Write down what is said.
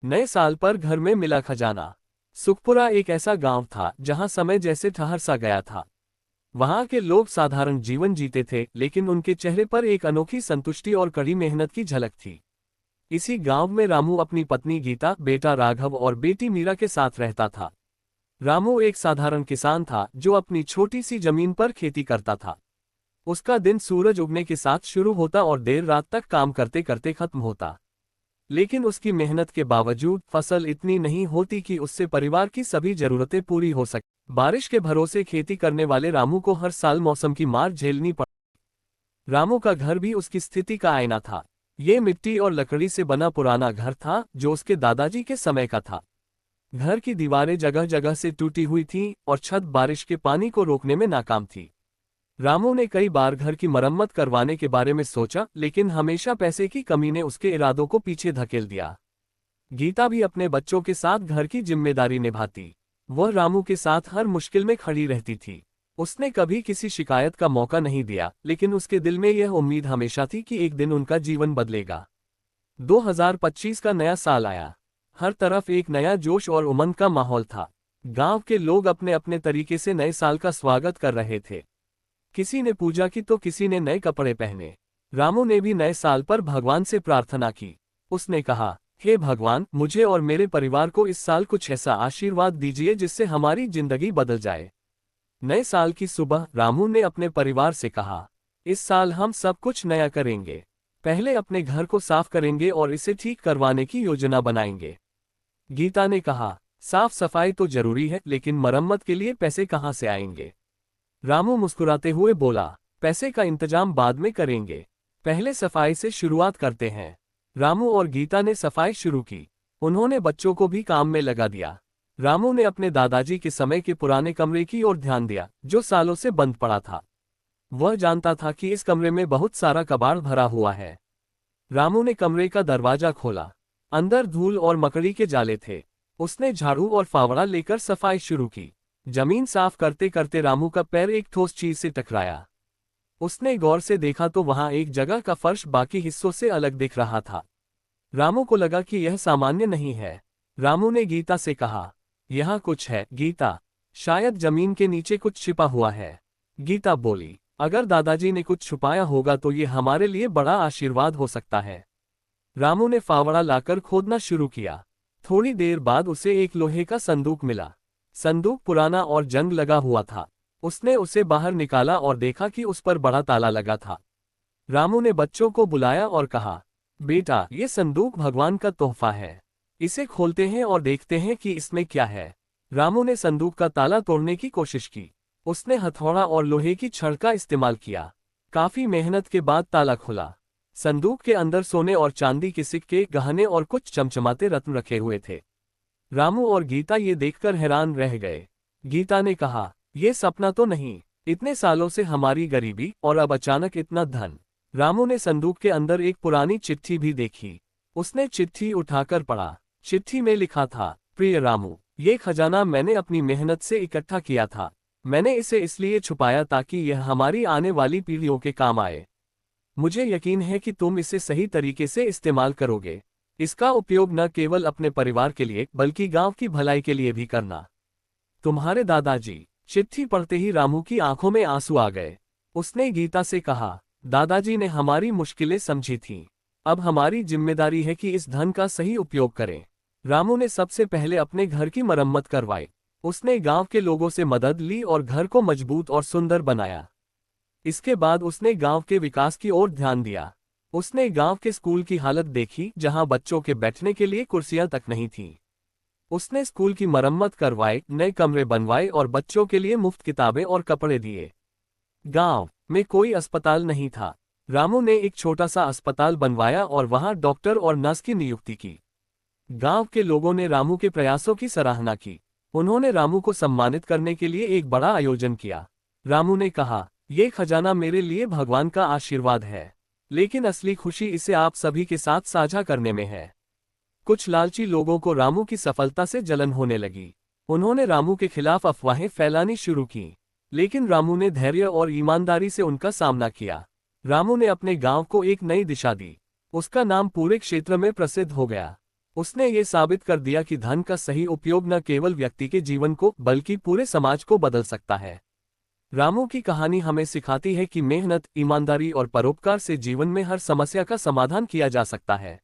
नए साल पर घर में मिला खजाना। सुखपुरा एक ऐसा गांव था जहां समय जैसे ठहर सा गया था। वहां के लोग साधारण जीवन जीते थे, लेकिन उनके चेहरे पर एक अनोखी संतुष्टि और कड़ी मेहनत की झलक थी। इसी गांव में रामू अपनी पत्नी गीता, बेटा राघव और बेटी मीरा के साथ रहता था। रामू एक साधारण किसान था जो अपनी छोटी सी जमीन पर खेती करता था। उसका दिन सूरज उगने के साथ शुरू होता और देर रात तक काम करते करते खत्म होता। लेकिन उसकी मेहनत के बावजूद फसल इतनी नहीं होती कि उससे परिवार की सभी जरूरतें पूरी हो सके। बारिश के भरोसे खेती करने वाले रामू को हर साल मौसम की मार झेलनी पड़। रामू का घर भी उसकी स्थिति का आईना था। ये मिट्टी और लकड़ी से बना पुराना घर था जो उसके दादाजी के समय का था। घर की दीवारें जगह जगह से टूटी हुई थीं और छत बारिश के पानी को रोकने में नाकाम थी। रामू ने कई बार घर की मरम्मत करवाने के बारे में सोचा, लेकिन हमेशा पैसे की कमी ने उसके इरादों को पीछे धकेल दिया। गीता भी अपने बच्चों के साथ घर की जिम्मेदारी निभाती। वह रामू के साथ हर मुश्किल में खड़ी रहती थी। उसने कभी किसी शिकायत का मौका नहीं दिया, लेकिन उसके दिल में यह उम्मीद हमेशा थी कि एक दिन उनका जीवन बदलेगा। 2025 का नया साल आया। हर तरफ एक नया जोश और उमंग का माहौल था। गांव के लोग अपने अपने तरीके से नए साल का स्वागत कर रहे थे। किसी ने पूजा की तो किसी ने नए कपड़े पहने। रामू ने भी नए साल पर भगवान से प्रार्थना की। उसने कहा, हे भगवान, मुझे और मेरे परिवार को इस साल कुछ ऐसा आशीर्वाद दीजिए जिससे हमारी जिंदगी बदल जाए। नए साल की सुबह रामू ने अपने परिवार से कहा, इस साल हम सब कुछ नया करेंगे। पहले अपने घर को साफ करेंगे और इसे ठीक करवाने की योजना बनाएंगे। गीता ने कहा, साफ सफाई तो जरूरी है, लेकिन मरम्मत के लिए पैसे कहाँ से आएंगे? रामू मुस्कुराते हुए बोला, पैसे का इंतजाम बाद में करेंगे, पहले सफाई से शुरुआत करते हैं। रामू और गीता ने सफाई शुरू की। उन्होंने बच्चों को भी काम में लगा दिया। रामू ने अपने दादाजी के समय के पुराने कमरे की ओर ध्यान दिया, जो सालों से बंद पड़ा था। वह जानता था कि इस कमरे में बहुत सारा कबाड़ भरा हुआ है। रामू ने कमरे का दरवाजा खोला। अंदर धूल और मकड़ी के जाले थे। उसने झाड़ू और फावड़ा लेकर सफाई शुरू की। जमीन साफ करते करते रामू का पैर एक ठोस चीज से टकराया। उसने गौर से देखा तो वहां एक जगह का फर्श बाकी हिस्सों से अलग दिख रहा था। रामू को लगा कि यह सामान्य नहीं है। रामू ने गीता से कहा, यहाँ कुछ है गीता, शायद जमीन के नीचे कुछ छिपा हुआ है। गीता बोली, अगर दादाजी ने कुछ छुपाया होगा तो ये हमारे लिए बड़ा आशीर्वाद हो सकता है। रामू ने फावड़ा लाकर खोदना शुरू किया। थोड़ी देर बाद उसे एक लोहे का संदूक मिला। संदूक पुराना और जंग लगा हुआ था। उसने उसे बाहर निकाला और देखा कि उस पर बड़ा ताला लगा था। रामू ने बच्चों को बुलाया और कहा, बेटा, ये संदूक भगवान का तोहफा है। इसे खोलते हैं और देखते हैं कि इसमें क्या है। रामू ने संदूक का ताला तोड़ने की कोशिश की। उसने हथौड़ा और लोहे की छड़ का इस्तेमाल किया। काफी मेहनत के बाद ताला खुला। संदूक के अंदर सोने और चांदी के सिक्के, गहने और कुछ चमचमाते रत्न रखे हुए थे। रामू और गीता ये देखकर हैरान रह गए। गीता ने कहा, ये सपना तो नहीं, इतने सालों से हमारी गरीबी और अब अचानक इतना धन। रामू ने संदूक के अंदर एक पुरानी चिट्ठी भी देखी। उसने चिट्ठी उठाकर पढ़ा। चिट्ठी में लिखा था, प्रिय रामू, ये खजाना मैंने अपनी मेहनत से इकट्ठा किया था। मैंने इसे इसलिए छुपाया ताकि यह हमारी आने वाली पीढ़ियों के काम आए। मुझे यकीन है कि तुम इसे सही तरीके से इस्तेमाल करोगे। इसका उपयोग न केवल अपने परिवार के लिए बल्कि गांव की भलाई के लिए भी करना। तुम्हारे दादाजी। चिट्ठी पढ़ते ही रामू की आंखों में आंसू आ गए। उसने गीता से कहा, दादाजी ने हमारी मुश्किलें समझी थीं। अब हमारी जिम्मेदारी है कि इस धन का सही उपयोग करें। रामू ने सबसे पहले अपने घर की मरम्मत करवाई। उसने गांव के लोगों से मदद ली और घर को मजबूत और सुंदर बनाया। इसके बाद उसने गांव के विकास की ओर ध्यान दिया। उसने गांव के स्कूल की हालत देखी, जहां बच्चों के बैठने के लिए कुर्सियां तक नहीं थीं। उसने स्कूल की मरम्मत करवाई, नए कमरे बनवाए और बच्चों के लिए मुफ्त किताबें और कपड़े दिए। गांव में कोई अस्पताल नहीं था। रामू ने एक छोटा सा अस्पताल बनवाया और वहां डॉक्टर और नर्स की नियुक्ति की। गांव के लोगों ने रामू के प्रयासों की सराहना की। उन्होंने रामू को सम्मानित करने के लिए एक बड़ा आयोजन किया। रामू ने कहा, ये खजाना मेरे लिए भगवान का आशीर्वाद है, लेकिन असली खुशी इसे आप सभी के साथ साझा करने में है। कुछ लालची लोगों को रामू की सफलता से जलन होने लगी। उन्होंने रामू के खिलाफ अफवाहें फैलानी शुरू की, लेकिन रामू ने धैर्य और ईमानदारी से उनका सामना किया। रामू ने अपने गांव को एक नई दिशा दी। उसका नाम पूरे क्षेत्र में प्रसिद्ध हो गया। उसने ये साबित कर दिया कि धन का सही उपयोग न केवल व्यक्ति के जीवन को बल्कि पूरे समाज को बदल सकता है। रामू की कहानी हमें सिखाती है कि मेहनत, ईमानदारी और परोपकार से जीवन में हर समस्या का समाधान किया जा सकता है।